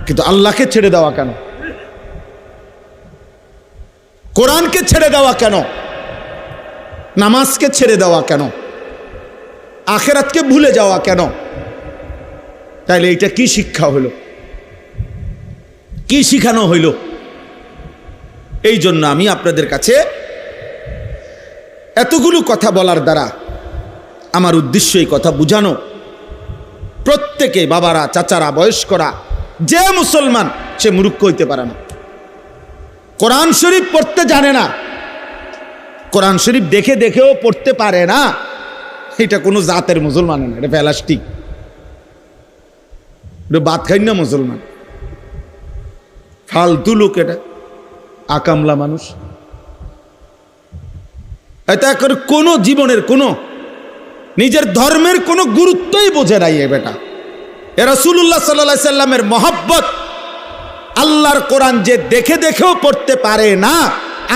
কিন্তু আল্লাহকে ছেড়ে দেওয়া কেন? কোরআনকে ছেড়ে দেওয়া কেন? নামাজকে ছেড়ে দেওয়া কেন? আখিরাতকে ভুলে যাওয়া কেন? তাইলে এটা কি শিক্ষা হলো? কি শিখানো হইল? এই জন্য আমি আপনাদের কাছে এতগুলো কথা বলার দ্বারা আমার উদ্দেশ্য এই কথা বুঝানো, প্রত্যেকে বাবারা, চাচারা, বয়স্করা, যে মুসলমান সে মূর্খ হইতে পারে না। কোরআন শরীফ পড়তে জানে না, কোরআন শরীফ দেখে দেখেও পড়তে পারে না, এটা কোনো জাতের মুসলমান না, এটা প্লাস্টিক, এটা বাদ খাই না মুসলমান, ফালতু লোক, এটা আকামলা মানুষ। এটা করে কোনো জীবনের কোনো নিজের ধর্মের কোনো গুরুত্বই বোঝে নাই এ বেটা। এ রাসূলুল্লাহ সাল্লাল্লাহু আলাইহি সাল্লামের মহব্বত, আল্লাহর কোরআন যে দেখে দেখেও পড়তে পারে না,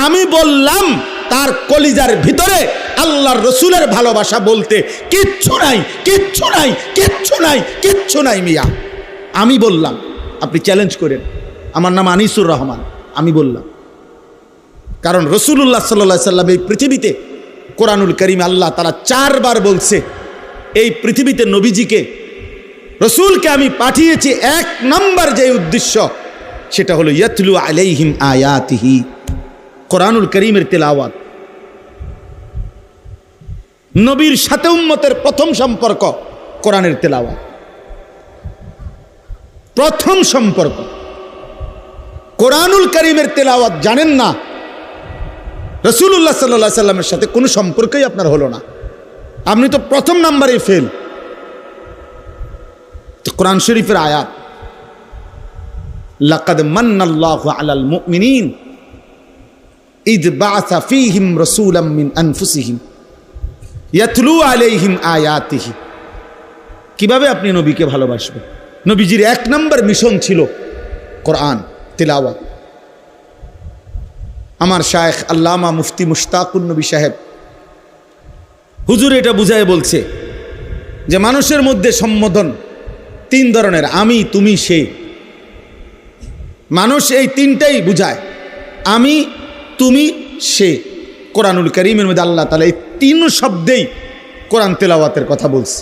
আমি বললাম তার কলিজার ভিতরে আল্লাহর রসুলের ভালোবাসা বলতে কিচ্ছু নাই, কিচ্ছু নাই, কিচ্ছু নাই, কিচ্ছু নাই মিয়া। আমি বললাম, আপনি চ্যালেঞ্জ করেন, আমার নাম আনিসুর রহমান, আমি বললাম। কারণ রাসূলুল্লাহ সাল্লাল্লাহু আলাইহি সাল্লাম এই পৃথিবীতে, কোরআনুল কারীমে আল্লাহ তাআলা 4 বার বলছে এই পৃথিবীতে নবীজিকে, রসুলকে আমি পাঠিয়েছি 1 নম্বর যে উদ্দেশ্য, সেটা হলো ইয়াতলু আলাইহিম আয়াতিহি, কোরআনুল কারীমের তেলাওয়াত। নবীর সাথে উম্মতের প্রথম সম্পর্ক কোরআনের তেলাওয়াত, প্রথম সম্পর্ক। কোরআনুল কারীমের তেলাওয়াত জানেন না, রাসূলুল্লাহ সাল্লাল্লাহু আলাইহি সাল্লামের সাথে কোনো সম্পর্কই আপনার হলো না, আপনি তো প্রথম নাম্বারে ফেল। তো কোরআন শরীফের আয়াত, লাকাদ মান্নাল্লাহু আলাল মুমিনিন ইদ বাআসা ফীহিম রাসূলাম মিন আনফুসিহিম ইয়াতলু আলাইহিম আয়াতিহি। কিভাবে আপনি নবীকে ভালোবাসবেন? নবীজির 1 নম্বর মিশন ছিল কোরআন তিলাওয়াত। আমার শায়েখ আল্লামা মুফতি মুশতাকুন নবী সাহেব হুজুর এটা বুঝায় বলছে যে মানুষের মধ্যে সম্বোধন 3 ধরনের, আমি, তুমি, সে। মানুষ এই 3টাই বুঝায়, আমি, তুমি, সে। কোরআনুল কারীমের মধ্যে আল্লাহ তাআলা এই 3 শব্দেই কোরআন তেলাওয়াতের কথা বলছে।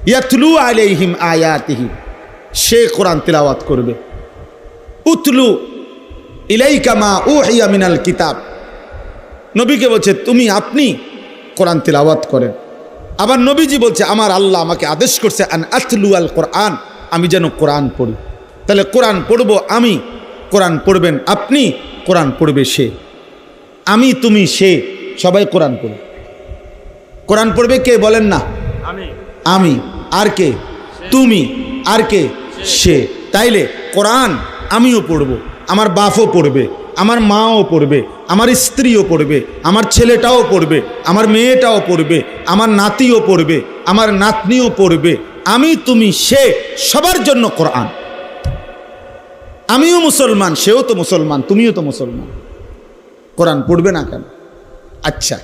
ইয়াতলু আলাইহিম আয়াতিহি, সে কোরআন তেলাওয়াত করবে। উতলু ইলাইকা মা উহিয়া মিনাল কিতাব, নবীকে বলছে তুমি, আপনি কোরআন তেলাওয়াত করেন। আবার নবীজি বলছে আমার আল্লাহ আমাকে আদেশ করছে আন আতলু আল কোরআন, আমি যেন কোরআন পড়ি। তাহলে কোরআন পড়বো আমি, কোরআন পড়বেন আপনি, কোরআন পড়বে সে। আমি, তুমি, সে, সবাই কোরআন পড়বে। কোরআন পড়বে কে বলেন না? আমি। আর কে? তুমি। আর কে? সে। তাইলে কোরআন আমিও পড়বো, আমার বাপও পড়বে, আমার মাও পড়বে, আমার স্ত্রীও পড়বে, আমার ছেলেটাও পড়বে, আমার মেয়েটাও পড়বে, আমার নাতিও পড়বে, আমার নাতনিও পড়বে। আমি, তুমি, সে, সবার জন্য কোরআন। আমিও মুসলমান, সেও তো মুসলমান, তুমিও তো মুসলমান, কোরআন পড়বে না কেন? আচ্ছা,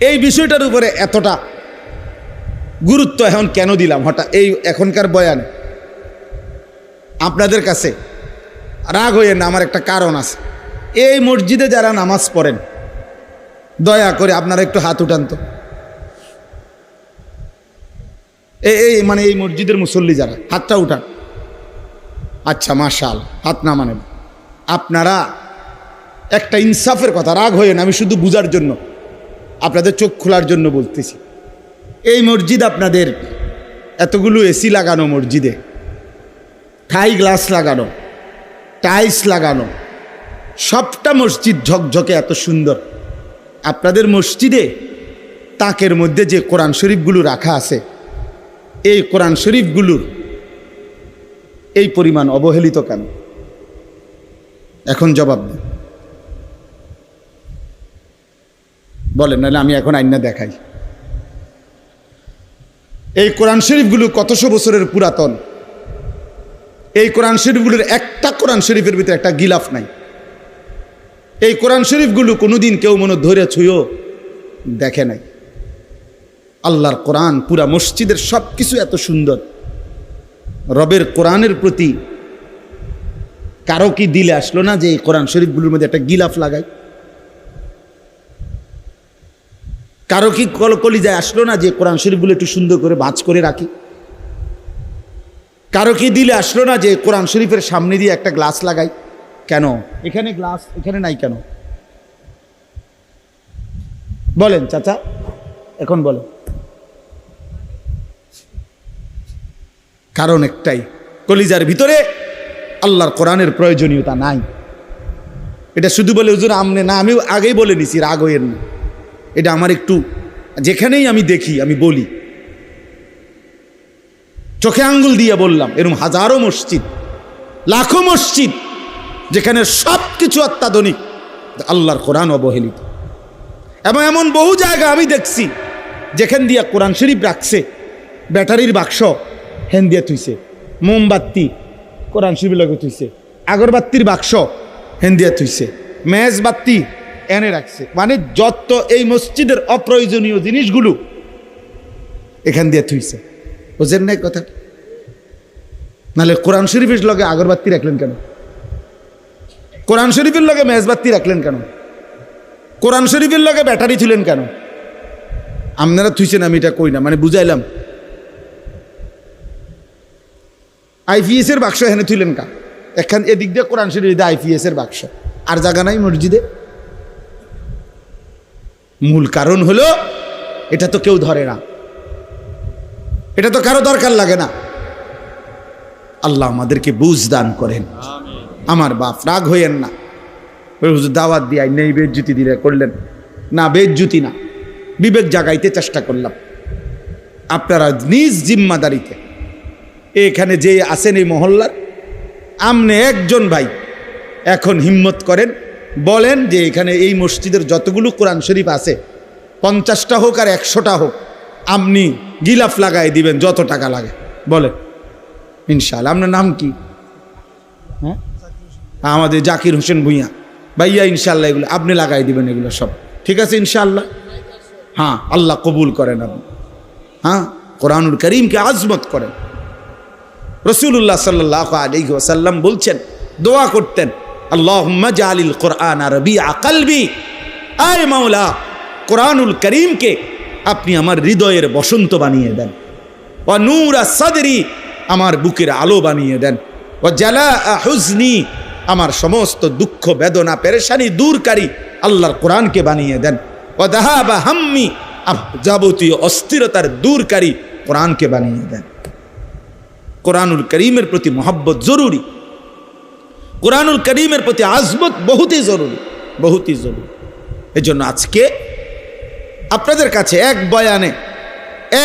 এই বিষয়টার উপরে এতটা গুরুত্ব এখন কেন দিলাম হঠাৎ এই এখনকার বয়ানে? আপনাদের কাছে রাগ হইয়েন না, আমার একটা কারণ আছে। এই মসজিদে যারা নামাজ পড়েন, দয়া করে আপনারা একটু হাত উঠান তো। এই মানে এই মসজিদের মুসল্লি যারা, হাতটা উঠান। আচ্ছা, মাশাআল্লাহ, হাত না মানে আপনারা একটা ইনসাফের কথা, রাগ হইয়েন, আমি শুধু বুঝার জন্য, আপনাদের চোখ খোলার জন্য বলতেছি। এই মসজিদ আপনাদের এতগুলো এসি লাগানো, মসজিদে থাই গ্লাস লাগানো, টাইলস লাগানো, সবটা মসজিদ ঝকঝকে এত সুন্দর। আপনাদের মসজিদে তাকের মধ্যে যে কোরআন শরীফগুলো রাখা আছে, এই কোরআন শরীফগুলোর এই পরিমাণ অবহেলিত কেন? এখন জবাব দেন, বলেন, নাহলে আমি এখন আইনা দেখাই। এই কোরআন শরীফগুলো কতশো বছরের পুরাতন। এই কোরআন শরীফগুলোর একটা কোরআন শরীফের ভিতরে একটা গিলাফ নাই। এই কোরআন শরীফগুলো কোনোদিন কেউ মনে ধরে ছুঁয়েও দেখে নাই। আল্লাহর কোরআন, পুরা মসজিদের সব কিছু এত সুন্দর। রবের কোরআনের প্রতি কারো কি দিলে আসলো না যে এই কোরআন শরীফগুলোর মধ্যে একটা গিলাফ লাগাই? কারো কি কলিজায় আসলো না যে কোরআন শরীফগুলো একটু সুন্দর করে ভাঁজ করে রাখি? কারো কি দিলে আসলো না যে কোরআন শরীফের সামনে দিয়ে একটা গ্লাস লাগাই? কেন এখানে গ্লাস এখানে নাই কেন? বলেন চাচা, এখন বলেন। কারণ একটাই, কলিজার ভিতরে আল্লাহর কোরআনের প্রয়োজনীয়তা নাই। এটা শুধু বলে হুজুর আমনে না, আমি আগেই বলে নিছি, রাগ হইয়েন না। এটা আমার একটু, যেখানেই আমি দেখি আমি বলি, চোখে আঙ্গুল দিয়ে বললাম, এরকম হাজারো মসজিদ, লাখো মসজিদ যেখানে সব কিছু অত্যাধুনিক, আল্লাহর কোরআন অবহেলিত। এবং এমন বহু জায়গা আমি দেখছি যেখান দিয়া কোরআন শরীফ রাখছে, ব্যাটারির বাক্স হেন দিয়ে থুইছে, মোমবাতি কোরআন শরীফ লগে থুইছে, আগরবাতির বাক্স হেন দিয়ে থুইছে, মেজবাতি এনে রাখছে। মানে যত এই মসজিদের অপ্রয়োজনীয় জিনিসগুলো এখান দিয়ে থুইছে। বুঝেন না কথা? নাহলে কোরআন শরীফের লগে আগরবাতি রাখলেন কেন? কোরআন শরীফের লগে মেজবাতি রাখলেন কেন? কোরআন শরীফের লগে ব্যাটারি থুলেন কেন? আপনারা থুইছেন, আমি এটা কই না, মানে বুঝাইলাম। আইপিএস এর বাক্স এখানে থুলেন কা? এখান এদিক দিয়ে কোরআন শরীফ, আইপিএস এর বাক্স, আর জায়গা নাই মসজিদে। মূল কারণ হলো এটা তো কেউ ধরে না, এটা তো কারো দরকার লাগে না। আল্লাহ আমাদেরকে বুঝ দান করেন। আমার বাপ রাগ হইয়েন না, হুজুর দাওয়াত দিয়ে নেই বেজ্জুতি দিলে করলেন না, বেজ্জুতি না, বিবেক জাগাইতে চেষ্টা করলাম। আপনারা নিজ জিম্মাদারিতে এখানে যে আছেন এই মহল্লার, আমনে একজন ভাই এখন হিম্মত করেন, বলেন যে এখানে এই মসজিদের যতগুলো কোরআন শরীফ আছে, 50টা হোক আর 100টা হোক, আপনি গিলাফ লাগাই দিবেন যত টাকা লাগে। বলেন ইনশাআল্লাহ। আপনার নাম কি? হ্যাঁ, আমাদের জাকির হোসেন ভুঁইয়া ভাইয়া। ইনশাআল্লাহ এগুলো আপনি লাগাই দিবেন, এগুলো সব ঠিক আছে ইনশাআল্লাহ। হ্যাঁ, আল্লাহ কবুল করেন আপনি। হ্যাঁ, কোরআনুল করিমকে আজমত করেন। রাসূলুল্লাহ সাল্লাল্লাহু আলাইহি ওয়াসাল্লাম বলছেন, দোয়া করতেন, আল্লাহুম্মা জালিল কোরআন রবিআ কলবি, আয় মাওলা কোরআনুল করিমকে আপনি আমার হৃদয়ের বসন্ত বানিয়ে দেন, ওয়া নূরা সাদরি, আমার বুকের আলো বানিয়ে দেন, ওয়া জালাআ হুজনি, আমার সমস্ত দুঃখ বেদনা পেরেশানি দূরকারী আল্লাহর কোরআনকে বানিয়ে দেন, ওয়া যাহাবা হাম্মি, যাবতীয় অস্থিরতার দূরকারী কোরআনকে বানিয়ে দেন। কোরআনুল করিমের প্রতি মহব্বত জরুরি, কোরআনুল করিমের প্রতি আজমত বহুতই জরুরি, বহুতই জরুরি। এজন্য আজকে আপনাদের কাছে এক বয়ানে,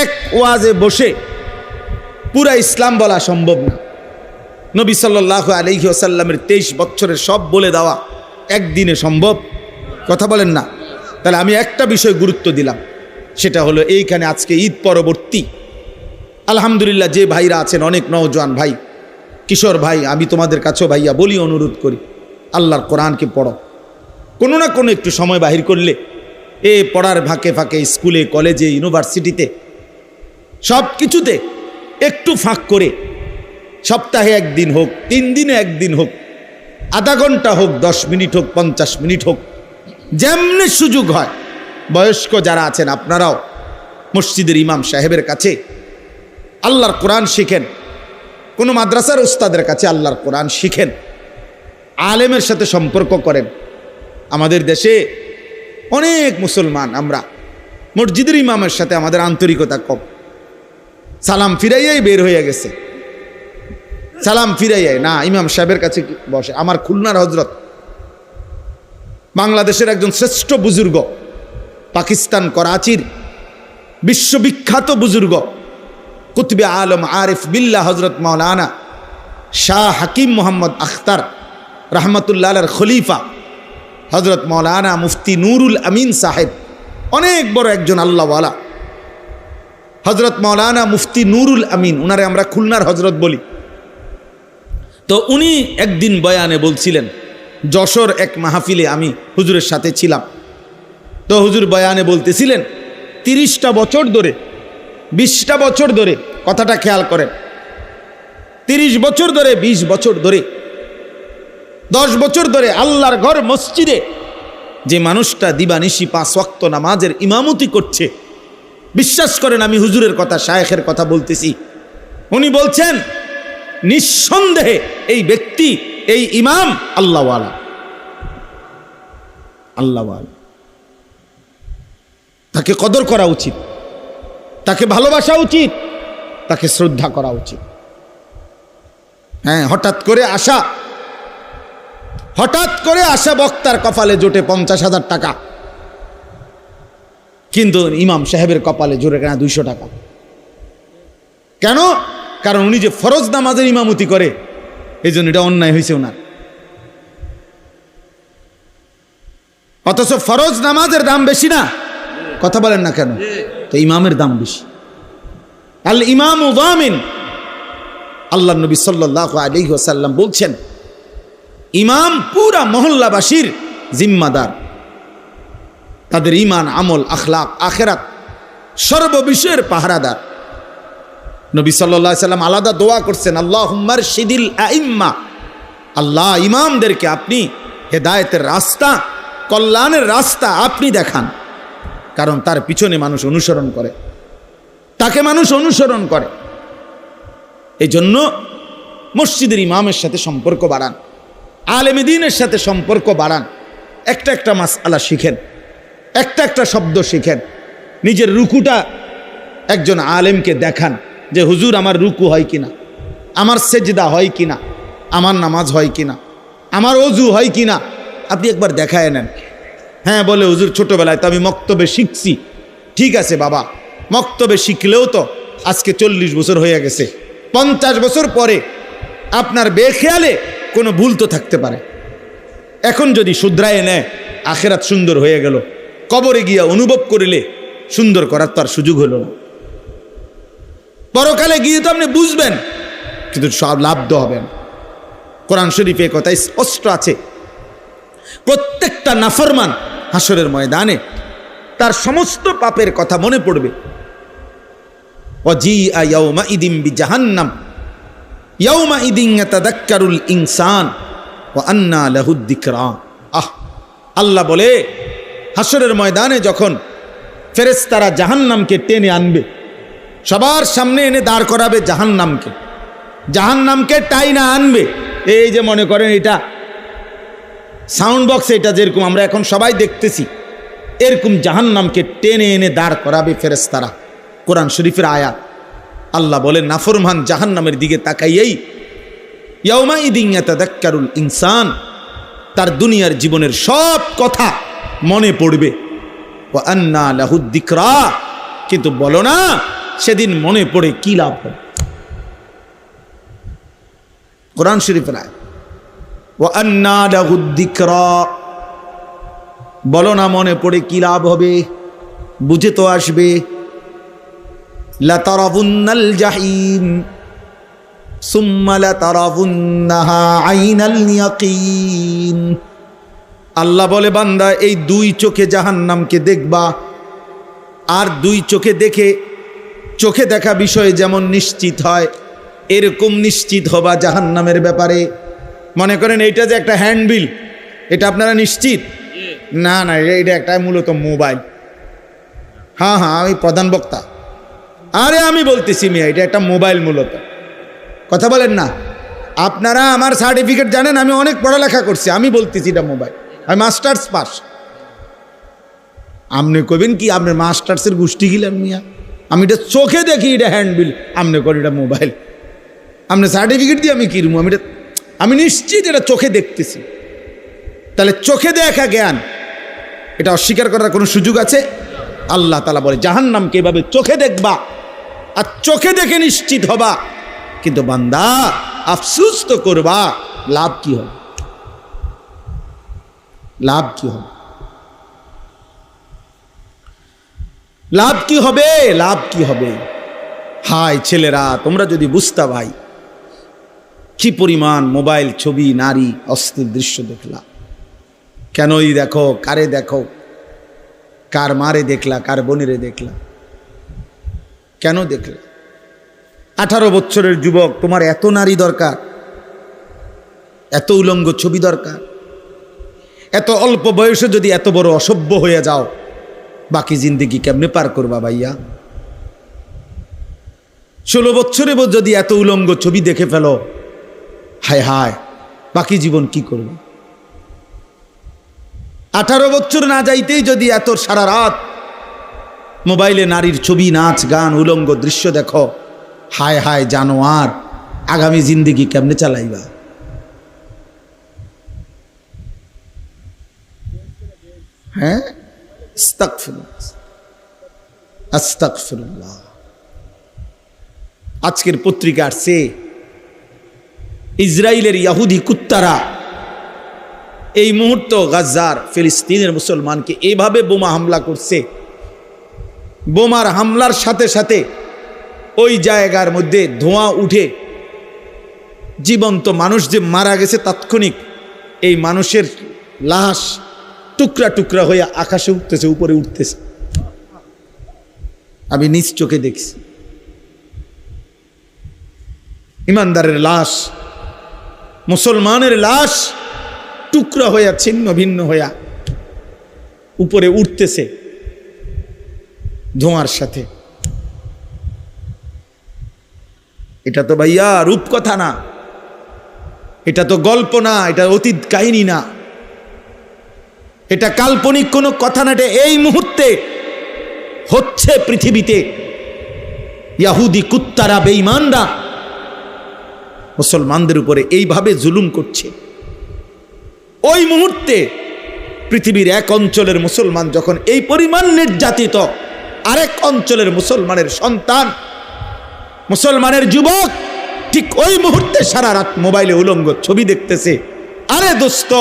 এক ওয়াজে বসে পুরা ইসলাম বলা সম্ভব না। নবী সাল্লাল্লাহু আলাইহি ওয়াসাল্লামের 23 বছরের সব বলে দেওয়া একদিনে সম্ভব? কথা বলেন না। তাহলে আমি একটা বিষয় গুরুত্ব দিলাম, সেটা হলো এইখানে আজকে ঈদ পরবর্তী আলহামদুলিল্লাহ যে ভাইরা আছেন, অনেক নওজোয়ান ভাই, কিশোর ভাই, আমি তোমাদের কাছেও ভাইয়া বলি, অনুরোধ করি, আল্লাহর কোরআনকে পড়ো। কোনো না কোনো একটু সময় বাহির করলে এ পড়ার ফাঁকে ফাঁকে স্কুলে, কলেজে, ইউনিভার্সিটিতে, সব কিছুতে একটু ফাঁক করে সপ্তাহে একদিন হোক, 3 দিনে একদিন হোক, আধা ঘন্টা হোক, 10 মিনিট হোক, 50 মিনিট হোক, যেমনি সুযোগ হয়, বয়স্ক যারা আছেন আপনারাও মসজিদের ইমাম সাহেবের কাছে আল্লাহর কোরআন শিখেন, কোনো মাদ্রাসার উস্তাদের কাছে আল্লাহর কোরআন শিখেন, আলেমের সাথে সম্পর্ক করেন। আমাদের দেশে অনেক মুসলমান আমরা মসজিদের ইমামের সাথে আমাদের আন্তরিকতা কম, সালাম ফিরাইয়াই বের হয়ে গেছে, সালাম ফিরাইয়াই না ইমাম সাহেবের কাছে বসে। আমার খুলনার হজরত, বাংলাদেশের একজন শ্রেষ্ঠ বুজুর্গ, পাকিস্তান করাচির বিশ্ববিখ্যাত বুজুর্গ, কুতবে আলম আরিফ বিল্লাহ হজরত মাওলানা শাহ হাকিম মোহাম্মদ আখতার রহমতুল্লাহ আলাইহির খলিফা হজরত মাওলানা মুফতি নুরুল আমিন সাহেব, অনেক বড় একজন আল্লাহওয়ালা, হজরত মাওলানা মুফতি নুরুল আমিন, উনারে আমরা খুলনার হজরত বলি। তো উনি একদিন বয়ানে বলছিলেন, যশোর এক মাহফিলে আমি হুজুরের সাথে ছিলাম। তো হুজুর বয়ানে বলতেছিলেন 30টা বছর ধরে, 20টা বছর ধরে, কথাটা খেয়াল করেন, 30 বছর ধরে, 20 বছর ধরে 10 বছর ধরে আল্লাহর ঘর মসজিদে যে মানুষটা দিবানিশি 5 ওয়াক্ত নামাজের ইমামতি করছে, বিশ্বাস করেন আমি হুজুরের কথা, শায়েখের কথা বলতেছি, উনি বলছেন নিঃসন্দেহে এই ব্যক্তি, এই ইমাম আল্লাহওয়ালা, আল্লাহওয়ালা। তাকে কদর করা উচিত, তাকে ভালোবাসা উচিত, তাকে শ্রদ্ধা করা উচিত। হ্যাঁ, হঠাৎ করে আসা বক্তার কপালে জোটে 50,000 টাকা, কিন্তু ইমাম সাহেবের কপালে জোরে কেনা 200 টাকা। কেন? কারণ উনি যে ফরজ নামাজের ইমামতি করে, এই জন্য এটা অন্যায় হয়েছে ওনার। অথচ ফরজ নামাজের দাম বেশি না? কথা বলেন না কেন? তো ইমামের দাম বেশি। আল ইমাম যামিন, আল্লাহ নবী সাল্লাল্লাহু আলাইহি ওয়াসাল্লাম বলছেন ইমাম পুরা মহল্লাবাসীর জিম্মাদার, তাদের ঈমান, আমল, আখলাক, আখিরাত সর্ববিষয়ের পাহারাদার। নবী সাল্লাল্লাহু আলাইহি ওয়াসাল্লাম আলাদা দোয়া করছেন, আল্লাহুম্মা আরশিদিল আইম্মা, আল্লাহ ইমামদেরকে আপনি হেদায়েতের রাস্তা, কল্যাণের রাস্তা আপনি দেখান। কারণ তার পিছনে মানুষ অনুসরণ করে, তাকে মানুষ অনুসরণ করে। এই জন্য মসজিদের ইমামের সাথে সম্পর্ক বাড়ান, আলেম দ্বীনের সাথে সম্পর্ক বাড়ান, একটা মাসআলা শিখেন, একটা শব্দ শিখেন। নিজের রুকুটা একজন আলেমকে দেখান যে হুজুর আমার রুকু হয় কিনা, আমার সেজদা হয় কিনা, আমার নামাজ হয় কিনা, আমার অজু হয় কিনা, আপনি একবার দেখায় নেন। হ্যাঁ, বলে হুজুর ছোটবেলায় তো আমি মক্তবে শিখছি। ঠিক আছে বাবা, মক্তবে শিখলেও তো আজকে 40 বছর হয়ে গেছে, 50 বছর পরে আপনার বেখেয়ালে কোনো ভুল তো থাকতে পারে। এখন যদি শুধরায় নেয়, আখেরাত সুন্দর হয়ে গেল, কবরে গিয়া অনুভব করিলে সুন্দর করার তো আর সুযোগ হলো না। পরকালে গিয়ে তো আপনি বুঝবেন, কিন্তু সব লাভ তো হবে না। কোরআন শরীফে কথা স্পষ্ট আছে, প্রত্যেকটা নাফরমান হাসরের ময়দানে তার সমস্ত পাপের কথা মনে পড়বে। ওয়াজিআ ইয়াউমাইদিন বিজাহান্নাম ইয়াউমাইদিন ইয়াতাযাক্কারুল ইনসান ওয়া আন্না লাহুদ যিকরা। আল্লাহ বলে হাসরের ময়দানে যখন ফেরেশতারা জাহান্নামকে টেনে আনবে, সবার সামনে এনে দাঁড় করাবে জাহান্নামকে টাইনা আনবে। এই যে মনে করেন এটা সাউন্ড বক্স, এটা যেরকম আমরা এখন সবাই দেখতেছি, এরকম জাহান্নামকে টেনে এনে দাঁড় করাবে ফেরেশতারা। কোরআন শরীফের আয়াত। আল্লাহ বলেন নাফরমান জাহান্নামের দিকে তাকাইয়েই ইয়াউমাইদিন ইয়াতাযাক্কারুল ইনসান, তার দুনিয়ার জীবনের সব কথা মনে পড়বে। ওয়া আন্না লাহুদ যিকরা, কিন্তু বলো না সেদিন মনে পড়ে কি লাভ হবে? কোরআন শরীফের আয়াত, ওয়া আন্না লাহুদ যিকরা, বলো না মনে পড়ে কি লাভ হবে? বুঝে তো আসবে। লাতারাবুন্নাল জাহিম সুম্মা লাতারাবুন্নাহা আইনাল ইয়াকিন। আল্লাহ বলে বান্দা এই 2 চোখে জাহান্নামকে দেখবা, আর 2 চোখে দেখে, চোখে দেখা বিষয়ে যেমন নিশ্চিত হয় এরকম নিশ্চিত হবা জাহান্নামের ব্যাপারে। মনে করেন এইটা যে একটা হ্যান্ডবিল, এটা আপনারা নিশ্চিত? না, এটা একটা মূলত মোবাইল। হ্যাঁ, আমি প্রধান বক্তা। আরে আমি বলতেছি মিয়া, এটা একটা মোবাইল মূলত। কথা বলেন না। আপনারা আমার সার্টিফিকেট জানেন, আমি অনেক পড়ালেখা করছি। আমি বলতেছি এটা মোবাইল, আমি মাস্টার্স পাস। আপনি কবেন কি আপনার মাস্টার্সের গোষ্ঠী গিলেন মিয়া? আমি এটা চোখে দেখি এটা হ্যান্ডবিল, আপনি করেন এটা মোবাইল। আপনার সার্টিফিকেট দিয়ে আমি কিনবো? আমি নিশ্চিত এটা চোখে দেখতেছি। তাহলে চোখে দেখা জ্ঞান, এটা অস্বীকার করার কোনো সুযোগ আছে? আল্লাহ তাআলা বলে জাহান্নামকে এভাবে চোখে দেখবা আর চোখে দেখে নিশ্চিত হবা, কিন্তু বান্দা আফসোস তো করবা। লাভ কি হবে? লাভ কি হবে? লাভ কি হবে? লাভ কি হবে? হায় ছেলেরা, তোমরা যদি বুঝতা ভাই, কি পরিমাণ মোবাইল, ছবি, নারী, অশ্লীল দৃশ্য দেখলা। কেনই দেখো, কারে দেখো, কার মারে দেখলা, কার বোনেরে দেখলা, কেন দেখলা? 18 বছরের যুবক, তোমার এত নারী দরকার? এত উলঙ্গ ছবি দরকার? এত অল্প বয়সে যদি এত বড় অসভ্য হয়ে যাও, বাকি জিন্দেগি কেমনে পার করবা ভাইয়া? 16 বছরে যদি এত উলঙ্গ ছবি দেখে ফেলো, হায় হায়, বাকি জীবন কি করবে? 18 বছর না যাইতেই যদি এত সারা রাত মোবাইলে নারীর ছবি, নাচ, গান, উলঙ্গ দৃশ্য দেখো, হায় হায় জানোয়ার, আগামী জিন্দেগি কেমনে চালাইবা? হ্যাঁ, আস্তাগফিরুল্লাহ, আস্তাগফিরুল্লাহ। আজকের পত্রিকা আসছে, ইসরায়েলের ইহুদি কুত্তারা এই মুহূর্ত গাজার ফিলিস্তিনের মুসলমানকে এভাবে বোমা হামলা করছে। বোমার হামলার সাথে সাথে ওই জায়গার মধ্যে ধোঁয়া উঠে জীবন্ত মানুষ যে মারা গেছে তাৎক্ষণিক এই মানুষের লাশ টুকরা টুকরা হয়ে আকাশে উঠতেছে, উপরে উঠতেছে। আমি নিজ চোখে দেখছি ইমানদারের লাশ, মুসলমানের লাশ টুকরা হইয়া ছিন্ন ভিন্ন হইয়া উপরে উঠতেছে ধোঁয়ার সাথে। এটা তো ভাইয়া রূপকথা না, এটা তো গল্প না, এটা অতীত কাহিনী না, এটা কাল্পনিক কোনো কথা না। এটা এই মুহূর্তে হচ্ছে পৃথিবীতে। ইহুদি কুত্তারা, বেঈমানরা মুসলমানদের উপরে এইভাবে জুলুম করছে। ওই মুহূর্তে পৃথিবীর এক অঞ্চলের মুসলমান যখন এই পরিমাণ নির্যাতিত, আরেক অঞ্চলের মুসলমানের সন্তান, মুসলমানের যুবক ঠিক ওই মুহূর্তে সারা রাত মোবাইলে উলঙ্গ ছবি দেখতেছে। আরে দোস্ত,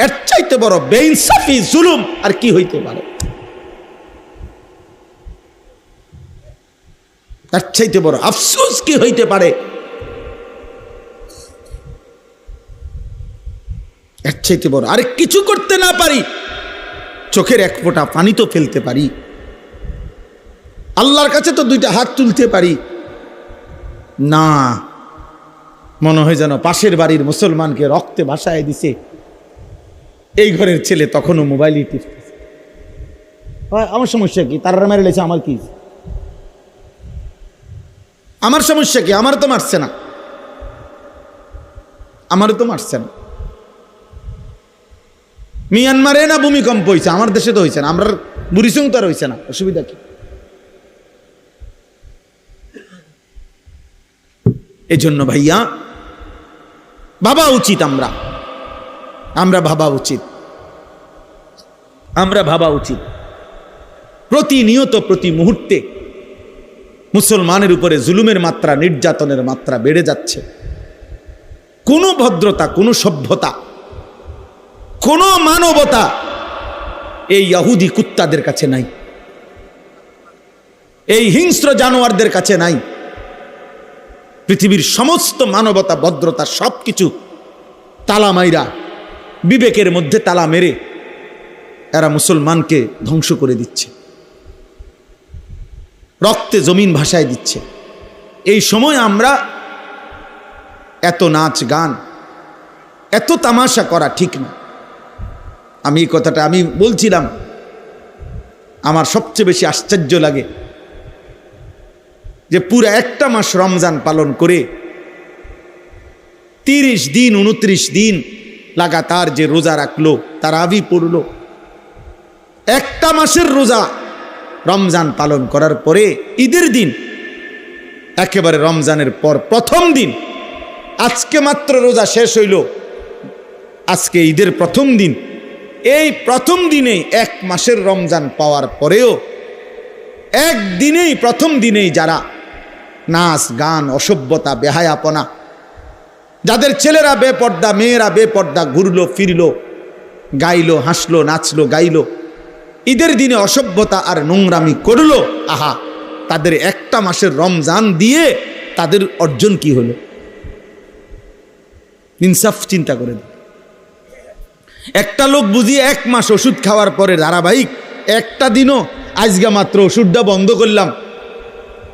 এর চাইতে বড় বেইনসাফি জুলুম আর কি হইতে পারে? এর চাইতে বড় আফসোস কি হইতে পারে? এর চাইতে বড় আরে কিছু করতে না পারি, চোখের এক ফোঁটা পানি তো ফেলতে পারি, আল্লাহর কাছে তো 2টা হাত তুলতে পারি না। মনে হয় যেন পাশের বাড়ির মুসলমানকে রক্তে ভাসায় দিছে, এই ঘরের ছেলে তখনও মোবাইলই টিপতেছে। আমার সমস্যা কি? তারা মেরে লেছে, আমার কি? আমার সমস্যা কি? আমার তো মারছে না, আমারও তো মারছে না। মিয়ানমারে না ভূমিকম্প হয়েছে, আমার দেশে তো হয়েছে না, আমরা বুড়িসং তো আর হয়েছে না, অসুবিধা কি? এই জন্য ভাইয়া ভাবা উচিত, আমরা ভাবা উচিত, আমরা ভাবা উচিত। প্রতিনিয়ত প্রতি মুহূর্তে মুসলমানের উপরে জুলুমের মাত্রা, নির্যাতনের মাত্রা বেড়ে যাচ্ছে। কোনো ভদ্রতা, কোনো সভ্যতা, কোনো মানবতা এই ইহুদি কুত্তাদের কাছে নাই, এই হিংস্র জানোয়ারদের কাছে নাই। পৃথিবীর সমস্ত মানবতা, ভদ্রতা সবকিছু তালা মাইরা, বিবেকের মধ্যে তালা মেরে এরা মুসলমানকে ধ্বংস করে দিচ্ছে, রক্তে জমিন ভাসায় দিচ্ছে। এই সময় আমরা এত নাচ গান, এত তামাশা করা ঠিক না। আমি এই কথাটা আমি বলছিলাম, আমার সবচেয়ে বেশি আশ্চর্য লাগে যে পুরো একটা মাস রমজান পালন করে 30 দিন 29 দিন লাগাতার যে রোজা রাখলো, তারাবি পড়লো, একটা মাসের রোজা রমজান পালন করার পরে ঈদের দিন, একেবারে রমজানের পর প্রথম দিন, আজকে মাত্র রোজা শেষ হইল, আজকে ঈদের প্রথম দিন, এই প্রথম দিনেই 1 মাসের রমজান পাওয়ার পরেও একদিনেই, প্রথম দিনেই যারা নাচ গান, অসভ্যতা, বেহায়াপনা, যাদের ছেলেরা বেপর্দা, মেয়েরা বেপর্দা ঘুরলো ফিরলো, গাইলো, হাসলো, নাচলো, গাইলো, ঈদের দিনে অসভ্যতা আর নোংরামি করলো, আহা, তাদের একটা মাসের রমজান দিয়ে তাদের অর্জন কি হলো? ইনসাফ চিন্তা করে। একটা লোক বুঝিয়ে 1 মাস ওষুধ খাওয়ার পরে ধারাবাহিক একটা দিনও, আজকে মাত্র ওষুধটা বন্ধ করলাম,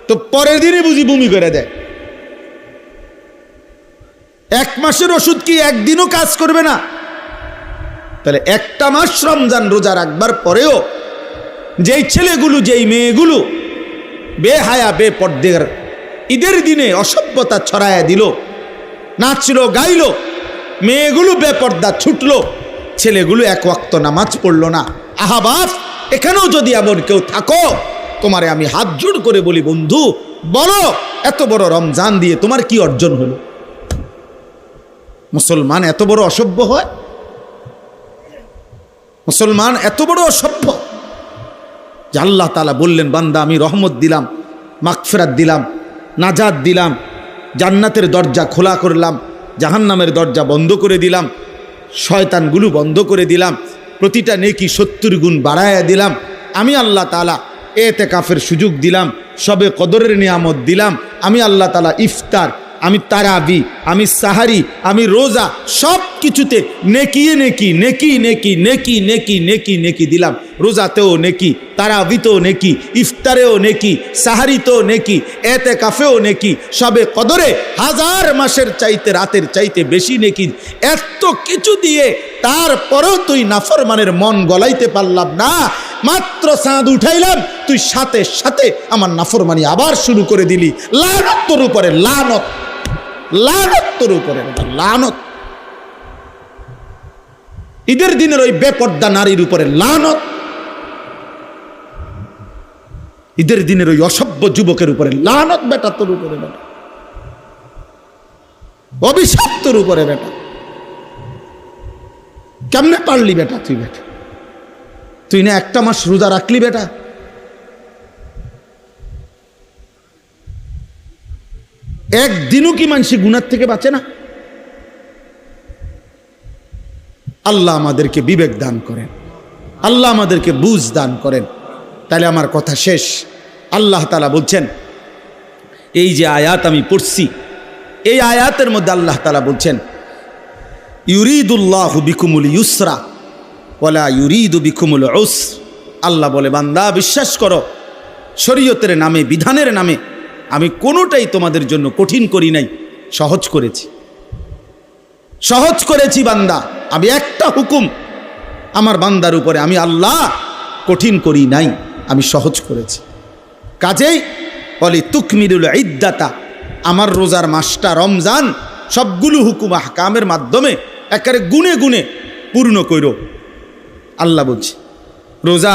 তো পরের দিনে বুঝি বমি করে দেয়। এক মাসের ওষুধ কি একদিনও কাজ করবে না? তাহলে একটা মাস রমজান রোজা রাখবার পরেও যেই ছেলেগুলো যেই মেয়েগুলো বেহায়া বেপর্দার ঈদের দিনে অসভ্যতা ছড়ায়া দিল, নাচলো গাইলো, মেয়েগুলো বেপর্দা ছুটলো, ছেলেগুলো এক ওয়াক্ত নামাজ পড়লো না। আহা বাপ, এখানেও যদি এমন কেউ থাকো, তোমারে আমি হাত জোড় করে বলি, বন্ধু বলো, এত বড় রমজান দিয়ে তোমার কি অর্জন হলো? মুসলমান এত বড় অসভ্য হয়? মুসলমান এত বড় অসভ্য যে আল্লাহ তাআলা বললেন, বান্দা আমি রহমত দিলাম, মাগফিরাত দিলাম, নাজাত দিলাম, জান্নাতের দরজা খোলা করলাম, জাহান্নামের দরজা বন্ধ করে দিলাম, শয়তানগুলো বন্ধ করে দিলাম, প্রতিটা নেকি 70 গুণ বাড়ায়া দিলাম। আমি আল্লাহ তাআলা এতেকাফের সুযোগ দিলাম, সবে কদরের নিয়ামত দিলাম। আমি আল্লাহ তাআলা ইফতার, আমি তারাবি, আমি সাহারি, আমি রোজা, সব কিছুতে নেকি নেকি নেকি নেকি নেকি নেকি নেকি নেকি দিলাম। রোজাতেও নেকি, তারাবিতেও নেকি, ইফতারেও নেকি, সাহারিতেও নেকি, এতেকাফেও নেকি, সবে কদরে 1000 মাসের চাইতে রাতের চাইতে বেশি নেকি। এত কিছু দিয়ে তারপরেও তুই নাফরমানের মন গলাইতে পারলাম না। মাত্র চাঁদ উঠাইলাম, তুই সাথে সাথে আমার নাফরমানি আবার শুরু করে দিলি। লানত তোর উপরে, লানত, লানত তোর উপরে, লানত। ঈদের দিনের ওই বেপর্দা নারীর উপরে লানত, ঈদের দিনের ওই অসভ্য যুবকের উপরে লানত, বেটা তোর উপরে, বেটা অভিশাপ তোর উপরে, বেটা কেমনে পারলি বেটা তুই? বেটা তুই না একটা মাস রোজা রাখলি বেটা? একদিনও কি মানুষ গুনার থেকে বাঁচে না? আল্লাহ আমাদেরকে বিবেক দান করেন, আল্লাহ আমাদেরকে বুঝ দান করেন। তাহলে আমার কথা শেষ। আল্লাহ তাআলা বলছেন, এই যে আয়াত আমি পড়ছি, এই আয়াতের মধ্যে আল্লাহ তাআলা বলছেন, ইউরিদুল্লাহু বিকুমুল ইউসরা ওয়ালা ইউরিদু বিকুমুল উসর। আল্লাহ বলে, বান্দা বিশ্বাস করো, শরীয়তের নামে, বিধানের নামে আমি কোনোটাই তোমাদের জন্য কঠিন করি নাই, সহজ করেছি, সহজ করেছি। বান্দা, আমি একটা হুকুম আমার বান্দার উপরে আমি আল্লাহ কঠিন করি নাই, আমি সহজ করেছি। কাজেই বলি তুকমিলুল ইদ্দাতা, আমার রোজার মাসটা রমজান সবগুলো হুকুম আহকামের মাধ্যমে একেবারে গুনে গুনে পূর্ণ কইরো। আল্লাহ বলছে রোজা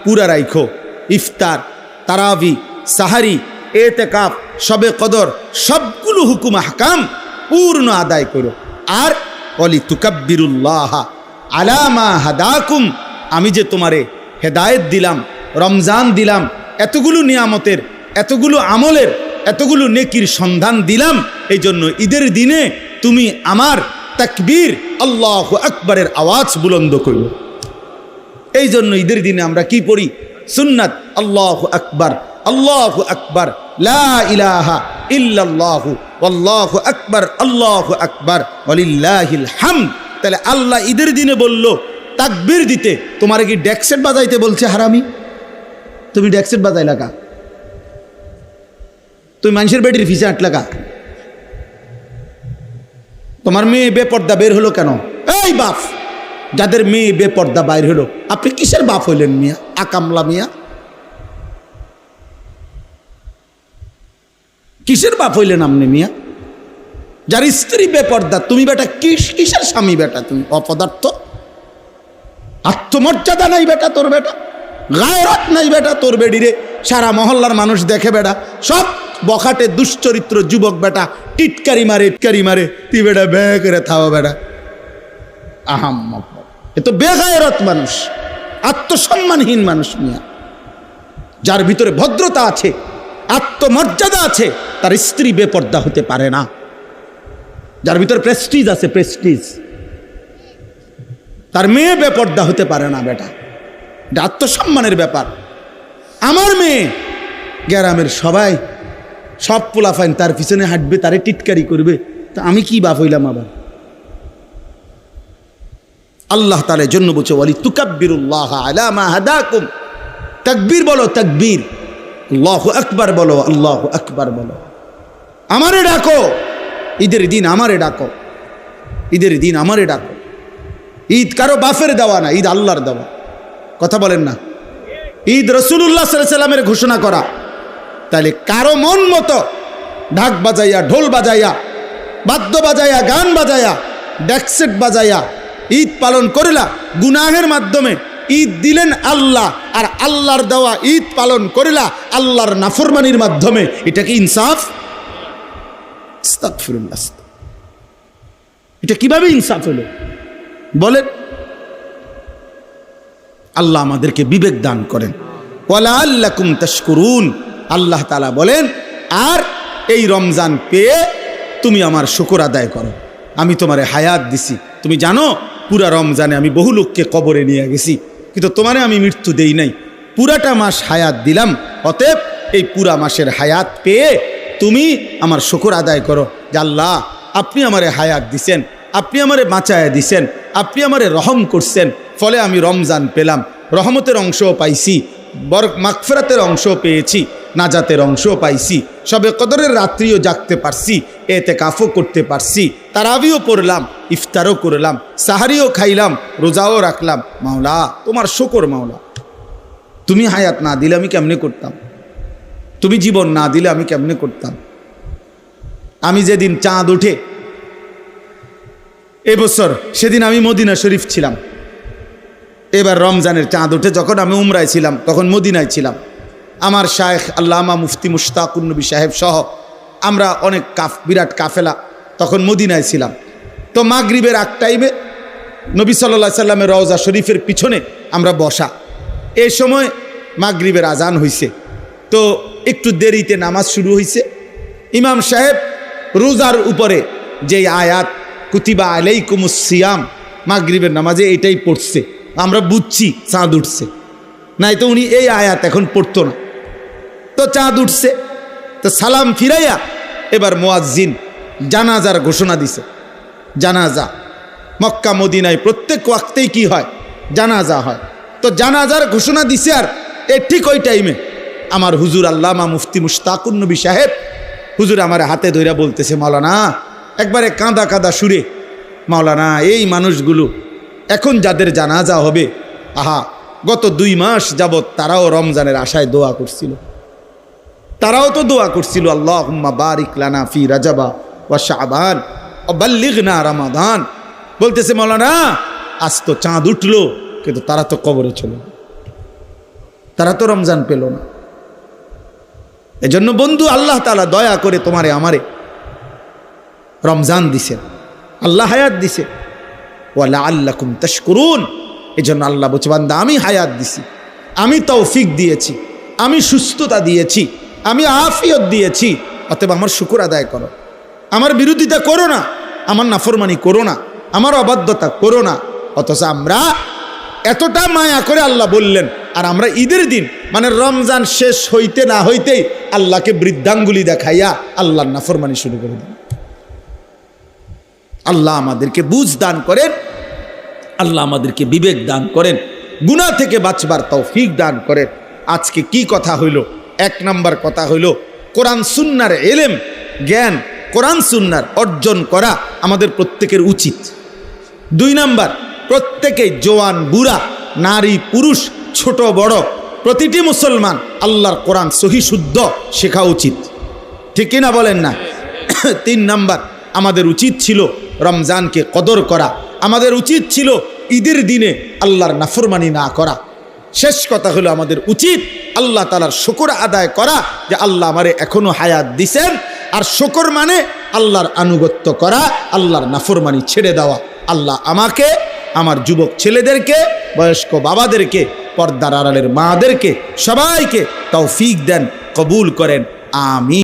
পুরা রাইখো, ইফতার, তারাবি, সাহারি, এতেকাফ, শবে কদর, সবগুলো হুকুম আহকাম পূর্ণ আদায় করো। আর বলি তুকাব্বিরুল্লাহ আলা মা হাদাকুম, আমি যে তোমারে হেদায়েত দিলাম, রমজান দিলাম, এতগুলো নিয়ামতের, এতগুলো আমলের, এতগুলো নেকির সন্ধান দিলাম, এই জন্য ঈদের দিনে তুমি আমার তাকবীর আল্লাহু আকবারের আওয়াজ বুলন্দ করো। এই জন্য ঈদের দিনে আমরা কি পড়ি? সুন্নাত আল্লাহু আকবার, আল্লাহু আকবার, লা ইলাহা ইল্লাল্লাহু আল্লাহু আকবার, আল্লাহু আকবার ওয়ালিল্লাহিল হামদ। তাহলে আল্লাহ ঈদের দিনে বলল তাকবীর দিতে, তোমার কি ডেক্সেট বাজাইতে বলছে হারামি? তুমি ডেক্সেট বাজাই লাগা, তুমি মানুষের বেটির ফিসে আট লাগা। তোমার মেয়ে বেপর্দা বের হলো কেন? এই বাপ, যাদের মেয়ে বেপর্দা বাইর হলো, আপনি কিসের বাপ হইলেন মিয়া? আকামলা মিয়া, কিসের বাপ হইলেন আপনি মিয়া? যার স্ত্রী বেপর্দা, তুমি বেটা কিসের স্বামী বেটা? তুমি অপদার্থ, আত্মমর্যাদা নাই বেটা তোর, বেটা গায়রত নাই বেটা তোর বেডিরে। সারা মহল্লার মানুষ দেখে বেটা, সব বখাটে দুশ্চরিত্র যুবক বেটা, টিটকারি মারে, টিটকারি মারে, তুই বেটা বে করে থাও বেটা। আহাম, এ তো বেগায়রত মানুষ, আত্মসম্মানহীন মানুষ মিয়া। যার ভিতরে ভদ্রতা আছে, আত্মমর্যাদা আছে, তার স্ত্রী বেপর্দা হতে পারে না। যার ভিতরে প্রেস্টিজ আছে, প্রেস্টিজ, তার মেয়ে বেপর্দা হতে পারে না বেটা। এটা আত্মসম্মানের ব্যাপার। আমার মেয়ে গ্রামের সবাই, সব পোলাফাইন তার পিছনে হাঁটবে, তারে টিটকারি করবে, তা আমি কি বাপ হইলাম আবার? আল্লাহ তাআলার জন্য বলছে ওয়ালি তুকাব্বিরুল্লাহ আলা মা হাদাকুম, তাকবীর বলো, তাকবীর, আল্লাহু আকবার বলো, আল্লাহু আকবার বলো। আমারে ডাকো, ঈদের দিন আমারে ডাকো, ঈদের দিন আমারে ডাকো। ঈদ কারো বাফের দেওয়া না, ঈদ আল্লাহর দেওয়া। কথা বলেন না? ঈদ রাসূলুল্লাহ সাল্লাল্লাহু আলাইহি সাল্লামের ঘোষণা করা। তাহলে কারো মন মতো ঢাক বাজাইয়া, ঢোল বাজাইয়া, বাদ্য বাজাইয়া, গান বাজাইয়া, ডেকসেট বাজাইয়া ঈদ পালন করিলা, গুনাহের মাধ্যমে ঈদ দিলেন আল্লাহ, আর আল্লাহর দেওয়া ঈদ পালন করিলা আল্লাহর নাফরমানির মাধ্যমে। এটা কি ইনসাফ? আস্তাগফিরুল্লাহ। এটা কিভাবে ইনসাফ হলো বলেন? আল্লাহ আমাদেরকে বিবেক দান করেন। ওয়ালাআল্লাকুম তাশকুরুন। আল্লাহ তাআলা বলেন, আর এই রমজান পেয়ে তুমি আমার শুকর আদায় করো। আমি তোমারে হায়াত দিছি। তুমি জানো পুরা রমজানে আমি বহু লোককে কবরে নিয়ে গেছি, কিন্তু তোমারে আমি মৃত্যু দেই নাই, পুরাটা মাস হায়াত দিলাম। অতএব এই পুরা মাসের হায়াত পেয়ে তুমি আমার শুকর আদায় করো যে আল্লাহ আপনি আমারে হায়াত দিছেন, আপনি আমারে বাঁচায়া দিছেন, আপনি আমারে রহম করছেন, ফলে আমি রমজান পেলাম, রহমতের অংশও পাইছি, মাগফিরাতের অংশও পেয়েছি, নাজাতের অংশও পাইছি, শবে কদরের রাত্রিও জাগতে পারছি, এতেকাফও করতে পারছি, তারাবিও পড়লাম, ইফতারও করলাম, সাহারিও খাইলাম, রোজাও রাখলাম। মাওলা তোমার শুকর। মাওলা তুমি হায়াত না দিলে আমি কেমনে করতাম? তুমি জীবন না দিলে আমি কেমনে করতাম? আমি যেদিন চাঁদ উঠে এবছর, সেদিন আমি মদিনা শরীফ ছিলাম। এবার রমজানের চাঁদ উঠে যখন আমি উমরায় ছিলাম, তখন মদিনায় ছিলাম। আমার শায়েখ আল্লামা মুফতি মুশতাকুর নবী সাহেব সহ আমরা অনেক বিরাট কাফেলা তখন মদিনায় ছিলাম। তো মাগরিবের আগ টাইমে নবী সাল্লাল্লাহু আলাইহি সাল্লামের রওজা শরীফের পিছনে আমরা বসা। এই সময় মাগরিবের আজান হইছে, তো একটু দেরিতে নামাজ শুরু হইছে। ইমাম সাহেব রোজার উপরে যে আয়াত কুতিবা আলাইকুমুস সিয়াম, মাগরিবের নামাজে এটাই পড়ছে। আমরা বুঝছি চাঁদ উঠছে, নাই তো উনি এই আয়াত এখন পড়তো না। তো চাঁদ উঠছে, তো সালাম ফিরাইয়া এবার মুয়াজ্জিন জানাজার ঘোষণা দিছে। জানাজা মক্কা মদিনায় প্রত্যেক ওয়াক্তেই কি হয়? জানাজা হয়। তো জানাজার ঘোষণা দিছে, আর ঠিক ওই টাইমে আমার হুজুর আল্লামা মুফতি মুশতাকুর নবী সাহেব হুজুর আমার হাতে ধইরা বলতেছে, মাওলানা, একবারে কাঁদা কাঁদা সুরে, মাওলানা এই মানুষগুলো এখন যাদের জানাজা হবে, আহা গত 2 মাস যাবৎ তারাও রমজানের আশায় দোয়া করছিল, তারাও তো দোয়া করছিল, আল্লাহুম্মা বারিক লানা ফি রাজাবা ওয়া শাবান ওয়া বাল্লিগনা রমাদান। বলতেছে মাওলানা আজ তো চাঁদ উঠলো, কিন্তু তারা তো কবরে চলে, তারা তো রমজান পেল না। এজন্য বন্ধু, আল্লাহ তাআলা দয়া করে তোমারে আমারে রমজান দিছেন, আল্লাহ হায়াত দিছে। ওয়ালাআল্লাকুম তাশকুরুন। এজন্য আল্লাহ বলছে, বান্দা আমি হায়াত দিছি, আমি তৌফিক দিয়েছি, আমি সুস্থতা দিয়েছি, আমি আফিয়ত দিয়েছি, অতএব আমার শুকর আদায় করো, আমার বিরোধিতা করো না, আমার নাফরমানি করো না, আমার অবাধ্যতা করো না। অথচ আমরা এতটা মায়া করে আল্লাহ বললেন, আর আমরা ঈদের দিন মানে রমজান শেষ হইতে না হইতেই আল্লাহকে বৃদ্ধাঙ্গুলি দেখাইয়া আল্লাহর নাফরমানি শুরু করে দিন। আল্লাহ আমাদেরকে বুঝ দান করেন, আল্লাহ আমাদেরকে বিবেক দান করেন, গুনাহ থেকে বাঁচবার তৌফিক দান করেন। আজকে কি কথা হইল? 1 নাম্বার কথা হইল কোরআন সুন্নাহর ইলম, জ্ঞান কোরআন সুন্নাহর অর্জন করা আমাদের প্রত্যেকের উচিত। 2 নাম্বার, প্রত্যেকেই জওয়ান বুড়া, নারী পুরুষ, ছোট বড় প্রতিটি মুসলমান আল্লাহর কোরআন সহি শুদ্ধ শেখা উচিত, ঠিক কিনা বলেন না? 3 নাম্বার, আমাদের উচিত ছিল রমজানকে কদর করা, আমাদের উচিত ছিল ঈদের দিনে আল্লাহর নাফরমানি না করা। শেষ কথা হলো আমাদের উচিত আল্লাহ তাআলার শুকর আদায় করা, যে আল্লাহ আমারে এখনো হায়াত দিছেন। আর শুকর মানে আল্লাহর আনুগত্য করা, আল্লাহর নাফরমানি ছেড়ে দেওয়া। আল্লাহ আমাকে, আমার যুবক ছেলেদেরকে, বয়স্ক বাবাদেরকে, পর্দার আড়ালের মাদেরকে সবাইকে তৌফিক দেন, কবুল করেন। আমিন।